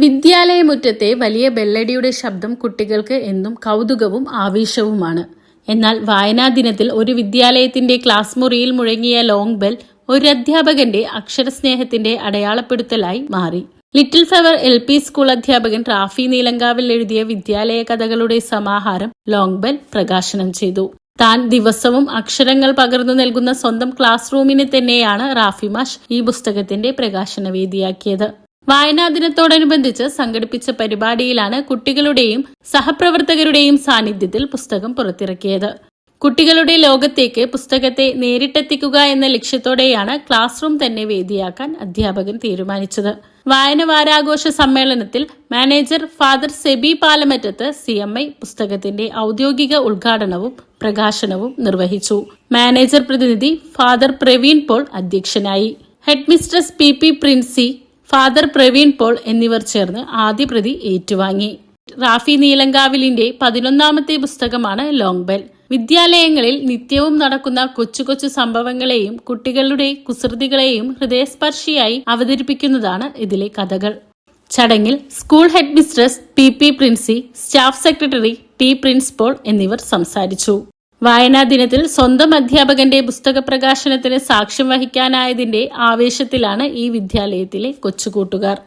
വിദ്യാലയമുറ്റത്തെ വലിയ ബെല്ലടിയുടെ ശബ്ദം കുട്ടികൾക്ക് എന്നും കൗതുകവും ആവേശവുമാണ്. എന്നാൽ വായനാ ദിനത്തിൽ ഒരു വിദ്യാലയത്തിന്റെ ക്ലാസ് മുറിയിൽ മുഴങ്ങിയ ലോങ് ബെൽ ഒരു അധ്യാപകന്റെ അക്ഷരസ്നേഹത്തിന്റെ അടയാളപ്പെടുത്തലായി മാറി. ലിറ്റിൽ ഫ്ലവർ LP സ്കൂൾ അധ്യാപകൻ റാഫി നീലങ്കാവിൽ എഴുതിയ വിദ്യാലയ കഥകളുടെ സമാഹാരം ലോങ് ബെൽ പ്രകാശനം ചെയ്തു. താൻ ദിവസവും അക്ഷരങ്ങൾ പകർന്നു നൽകുന്ന സ്വന്തം ക്ലാസ് റൂമിനെ തന്നെയാണ് റാഫി മാഷ് ഈ പുസ്തകത്തിന്റെ പ്രകാശന വേദിയാക്കിയത്. വായനാ ദിനത്തോടനുബന്ധിച്ച് സംഘടിപ്പിച്ച പരിപാടിയിലാണ് കുട്ടികളുടെയും സഹപ്രവർത്തകരുടെയും സാന്നിധ്യത്തിൽ പുസ്തകം പുറത്തിറക്കിയത്. കുട്ടികളുടെ ലോകത്തേക്ക് പുസ്തകത്തെ നേരിട്ടെത്തിക്കുക എന്ന ലക്ഷ്യത്തോടെയാണ് ക്ലാസ് റൂം തന്നെ വേദിയാക്കാൻ അധ്യാപകൻ തീരുമാനിച്ചത്. വായന വാരാഘോഷ സമ്മേളനത്തിൽ manager father Sebi Palamattathu CMI പുസ്തകത്തിന്റെ ഔദ്യോഗിക ഉദ്ഘാടനവും പ്രകാശനവും നിർവഹിച്ചു. മാനേജർ പ്രതിനിധി ഫാദർ പ്രവീൺ പോൾ അധ്യക്ഷനായി. Headmistress PP Princy, father Praveen Paul എന്നിവർ ചേർന്ന് ആദ്യ പ്രതി ഏറ്റുവാങ്ങി. റാഫി നീലങ്കാവിലിന്റെ 11ാമത്തെ പുസ്തകമാണ് ലോങ് ബെൽ. വിദ്യാലയങ്ങളിൽ നിത്യവും നടക്കുന്ന കൊച്ചു കൊച്ചു സംഭവങ്ങളെയും കുട്ടികളുടെ കുസൃതികളെയും ഹൃദയസ്പർശിയായി അവതരിപ്പിക്കുന്നതാണ് ഇതിലെ കഥകൾ. ചടങ്ങിൽ school headmistress PP Princy, staff secretary T Prince Paul എന്നിവർ സംസാരിച്ചു. വായനാ ദിനത്തിൽ സ്വന്തം അധ്യാപകന്റെ പുസ്തക പ്രകാശനത്തിന് സാക്ഷ്യം വഹിക്കാനായതിന്റെ ആവേശത്തിലാണ് ഈ വിദ്യാലയത്തിലെ കൊച്ചുകൂട്ടുകാർ.